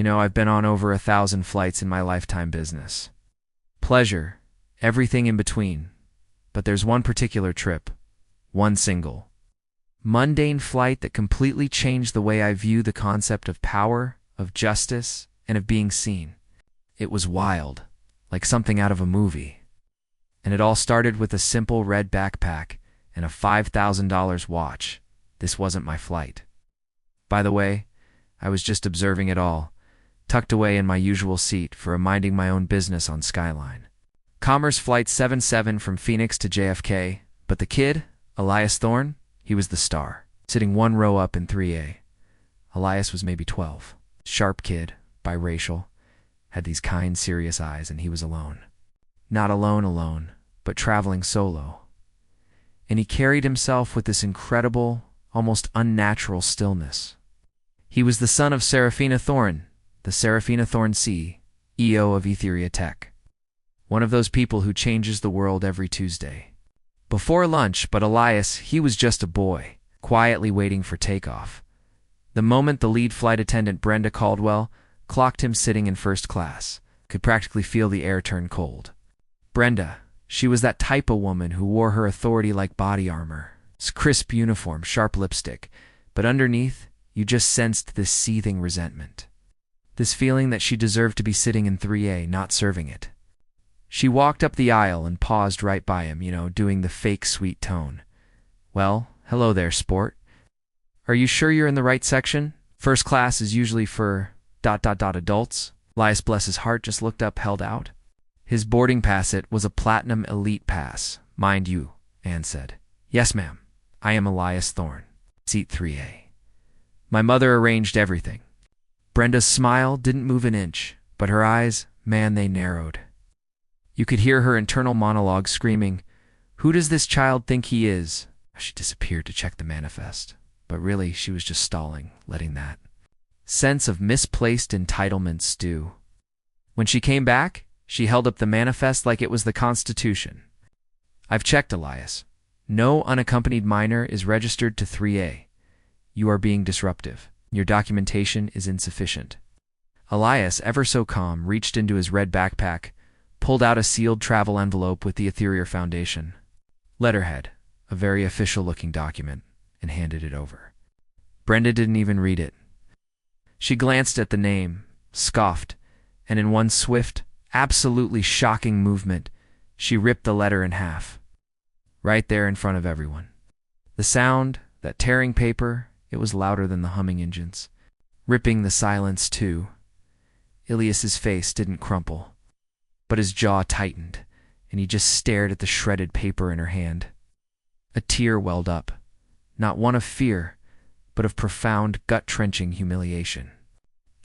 I've been on over 1,000 flights in my lifetime business. Pleasure, everything in between. But there's one particular trip, one single, mundane flight that completely changed the way I view the concept of power, of justice, and of being seen. It was wild, like something out of a movie. And it all started with a simple red backpack and a $5,000 watch. This wasn't my flight. By the way, I was just observing it all, tucked away in my usual seat for a minding my own business on Skyline. Commerce Flight 77 from Phoenix to JFK, but the kid, Elias Thorne, he was the star, sitting one row up in 3A. Elias was maybe 12. Sharp kid, biracial, had these kind, serious eyes, and he was alone. Not alone, but traveling solo. And he carried himself with this incredible, almost unnatural stillness. He was the son of Serafina Thorne, the Serafina Thorne C, EO of Etheria Tech. One of those people who changes the world every Tuesday. Before lunch, but Elias, he was just a boy, quietly waiting for takeoff. The moment the lead flight attendant, Brenda Caldwell, clocked him sitting in first class, could practically feel the air turn cold. Brenda, she was that type of woman who wore her authority like body armor, crisp uniform, sharp lipstick, but underneath, you just sensed this seething resentment. This feeling that she deserved to be sitting in 3A, not serving it. She walked up the aisle and paused right by him, doing the fake sweet tone. "Well, hello there, sport. Are you sure you're in the right section? First class is usually for ... adults." Elias, bless his heart, just looked up, held out. His boarding pass, it was a Platinum Elite Pass, mind you, Anne said. "Yes, ma'am. I am Elias Thorne, seat 3A. My mother arranged everything." Brenda's smile didn't move an inch, but her eyes, man, they narrowed. You could hear her internal monologue screaming, "Who does this child think he is?" She disappeared to check the manifest, but really she was just stalling, letting that sense of misplaced entitlement stew. When she came back, she held up the manifest like it was the Constitution. "I've checked, Elias. No unaccompanied minor is registered to 3A. You are being disruptive. Your documentation is insufficient." Elias, ever so calm, reached into his red backpack, pulled out a sealed travel envelope with the Etheria Foundation letterhead, a very official-looking document, and handed it over. Brenda didn't even read it. She glanced at the name, scoffed, and in one swift, absolutely shocking movement, she ripped the letter in half. Right there in front of everyone. The sound, that tearing paper, it was louder than the humming engines. Ripping the silence, too. Elias's face didn't crumple, but his jaw tightened, and he just stared at the shredded paper in her hand. A tear welled up, not one of fear, but of profound, gut-trenching humiliation.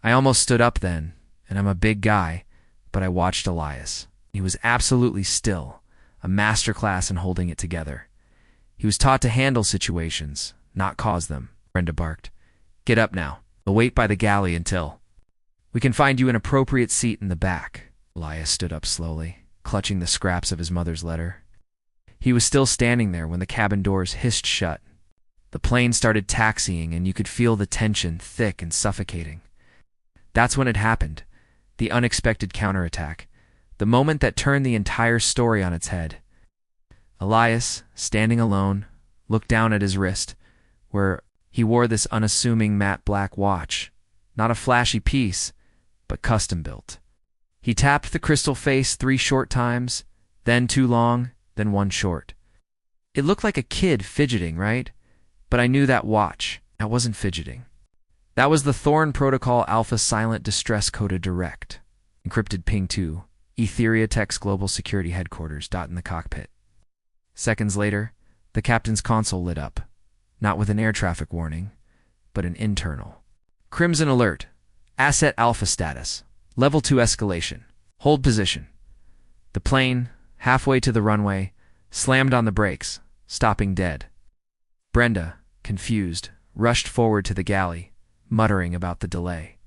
I almost stood up then, and I'm a big guy, but I watched Elias. He was absolutely still, a masterclass in holding it together. He was taught to handle situations, not cause them. Brenda barked. "Get up now. We'll wait by the galley until we can find you an appropriate seat in the back." Elias stood up slowly, clutching the scraps of his mother's letter. He was still standing there when the cabin doors hissed shut. The plane started taxiing, and you could feel the tension thick and suffocating. That's when it happened, the unexpected counterattack, the moment that turned the entire story on its head. Elias, standing alone, looked down at his wrist, where he wore this unassuming matte black watch, not a flashy piece, but custom-built. He tapped the crystal face 3 short times, then 2 long, then 1 short. It looked like a kid fidgeting, right? But I knew that watch. That wasn't fidgeting. That was the Thorne Protocol Alpha Silent Distress Coded Direct. Encrypted ping 2, Etheria Tech's Global Security Headquarters, in the cockpit. Seconds later, the captain's console lit up, not with an air traffic warning, but an internal. "Crimson alert. Asset Alpha status. Level 2 escalation. Hold position." The plane, halfway to the runway, slammed on the brakes, stopping dead. Brenda, confused, rushed forward to the galley, muttering about the delay.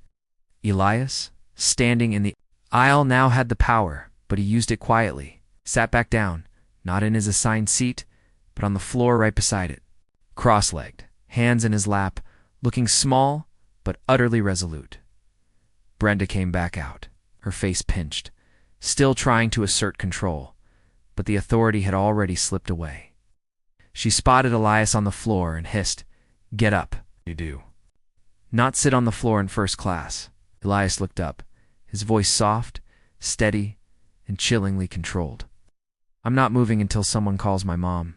Elias, standing in the aisle, now had the power, but he used it quietly, sat back down, not in his assigned seat, but on the floor right beside it, cross-legged, hands in his lap, looking small but utterly resolute. Brenda came back out, her face pinched, still trying to assert control, but the authority had already slipped away. She spotted Elias on the floor and hissed, "Get up." "You do not sit on the floor in first class." Elias looked up, his voice soft, steady, and chillingly controlled. "I'm not moving until someone calls my mom."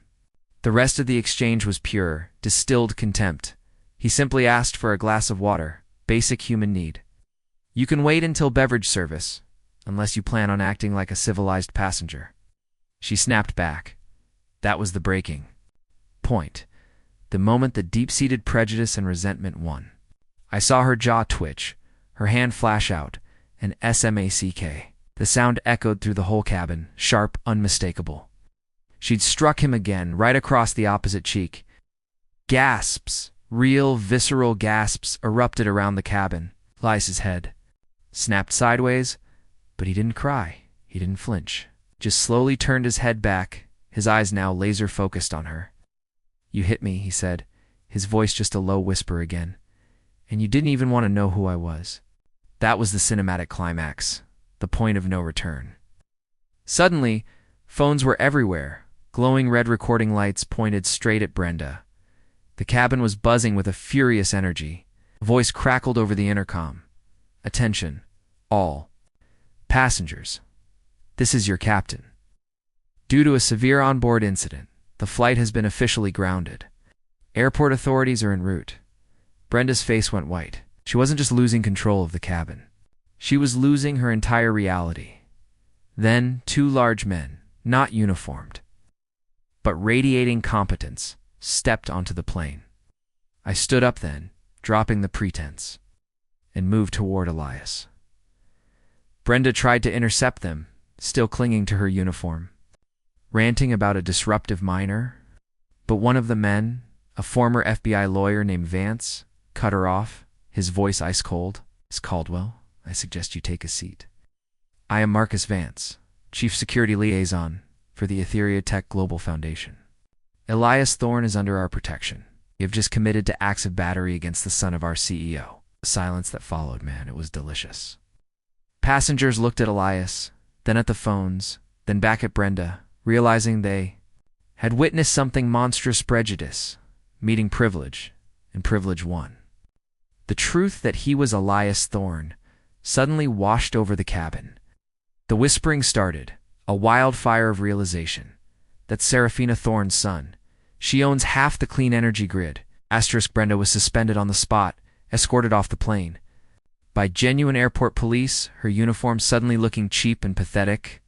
The rest of the exchange was pure, distilled contempt. He simply asked for a glass of water, basic human need. "You can wait until beverage service, unless you plan on acting like a civilized passenger." She snapped back. That was the breaking point, the moment the deep-seated prejudice and resentment won. I saw her jaw twitch, her hand flash out, and smack. The sound echoed through the whole cabin, sharp, unmistakable. She'd struck him again, right across the opposite cheek. Gasps, real, visceral gasps, erupted around the cabin. Elias's head snapped sideways, but he didn't cry. He didn't flinch. Just slowly turned his head back, his eyes now laser-focused on her. "You hit me," he said, his voice just a low whisper again. "And you didn't even want to know who I was." That was the cinematic climax, the point of no return. Suddenly, phones were everywhere. Glowing red recording lights pointed straight at Brenda. The cabin was buzzing with a furious energy. A voice crackled over the intercom. "Attention, all passengers. This is your captain. Due to a severe onboard incident, the flight has been officially grounded. Airport authorities are en route." Brenda's face went white. She wasn't just losing control of the cabin. She was losing her entire reality. Then, two large men, not uniformed, but radiating competence, stepped onto the plane. I stood up then, dropping the pretense, and moved toward Elias. Brenda tried to intercept them, still clinging to her uniform, ranting about a disruptive minor, but one of the men, a former FBI lawyer named Vance, cut her off, his voice ice cold. "Miss Caldwell, I suggest you take a seat. I am Marcus Vance, Chief Security Liaison for the Etheria Tech Global Foundation. Elias Thorne is under our protection. We have just committed to acts of battery against the son of our CEO." The silence that followed, man, it was delicious. Passengers looked at Elias, then at the phones, then back at Brenda, realizing they had witnessed something monstrous: prejudice, meeting privilege, and privilege won. The truth that he was Elias Thorne suddenly washed over the cabin. The whispering started, a wildfire of realization. That's Serafina Thorne's son. She owns half the clean energy grid. Brenda was suspended on the spot, escorted off the plane by genuine airport police, her uniform suddenly looking cheap and pathetic.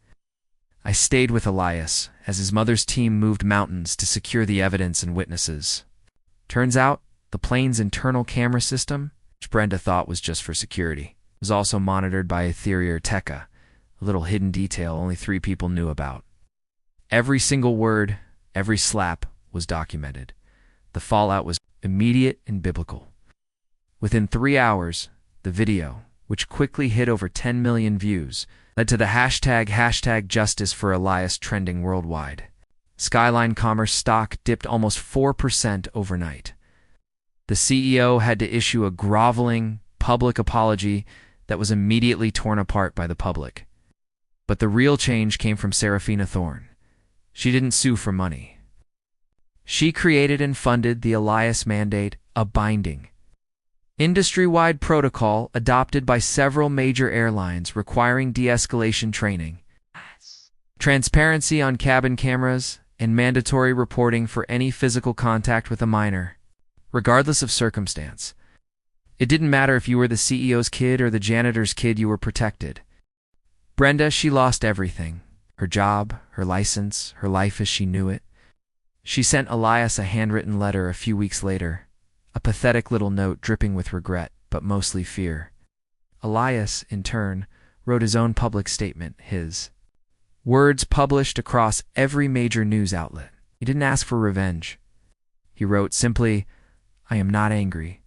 I stayed with Elias as his mother's team moved mountains to secure the evidence and witnesses. Turns out, the plane's internal camera system, which Brenda thought was just for security, was also monitored by Etheria Tech, a little hidden detail only 3 people knew about. Every single word, every slap was documented. The fallout was immediate and biblical. Within 3 hours, the video, which quickly hit over 10 million views, led to the hashtag Justice for Elias trending worldwide. Skyline Commerce stock dipped almost 4% overnight. The CEO had to issue a groveling, public apology that was immediately torn apart by the public. But the real change came from Serafina Thorne. She didn't sue for money. She created and funded the Elias Mandate, a binding, industry-wide protocol adopted by several major airlines requiring de-escalation training, transparency on cabin cameras, and mandatory reporting for any physical contact with a minor, regardless of circumstance. It didn't matter if you were the CEO's kid or the janitor's kid, you were protected. Brenda, she lost everything. Her job, her license, her life as she knew it. She sent Elias a handwritten letter a few weeks later, a pathetic little note dripping with regret, but mostly fear. Elias, in turn, wrote his own public statement, his words published across every major news outlet. He didn't ask for revenge. He wrote simply, "I am not angry,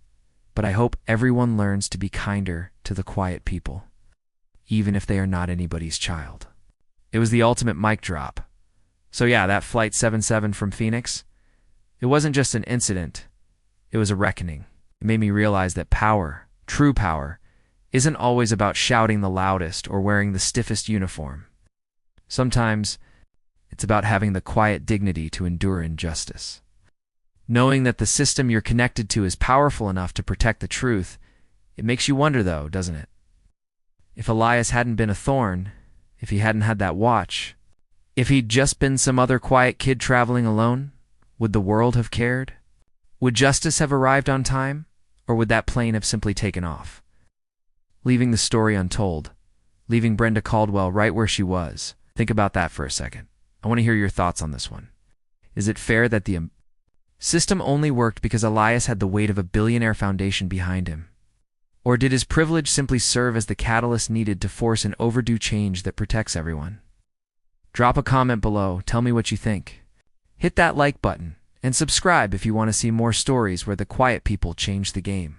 but I hope everyone learns to be kinder to the quiet people, even if they are not anybody's child." It was the ultimate mic drop. So yeah, that Flight 77 from Phoenix, it wasn't just an incident, it was a reckoning. It made me realize that power, true power, isn't always about shouting the loudest or wearing the stiffest uniform. Sometimes, it's about having the quiet dignity to endure injustice. Knowing that the system you're connected to is powerful enough to protect the truth, it makes you wonder though, doesn't it? If Elias hadn't been a thorn, if he hadn't had that watch, if he'd just been some other quiet kid traveling alone, would the world have cared? Would justice have arrived on time, or would that plane have simply taken off? Leaving the story untold, leaving Brenda Caldwell right where she was. Think about that for a second. I want to hear your thoughts on this one. Is it fair that the system only worked because Elias had the weight of a billionaire foundation behind him? Or did his privilege simply serve as the catalyst needed to force an overdue change that protects everyone? Drop a comment below, tell me what you think. Hit that like button, and subscribe if you want to see more stories where the quiet people change the game.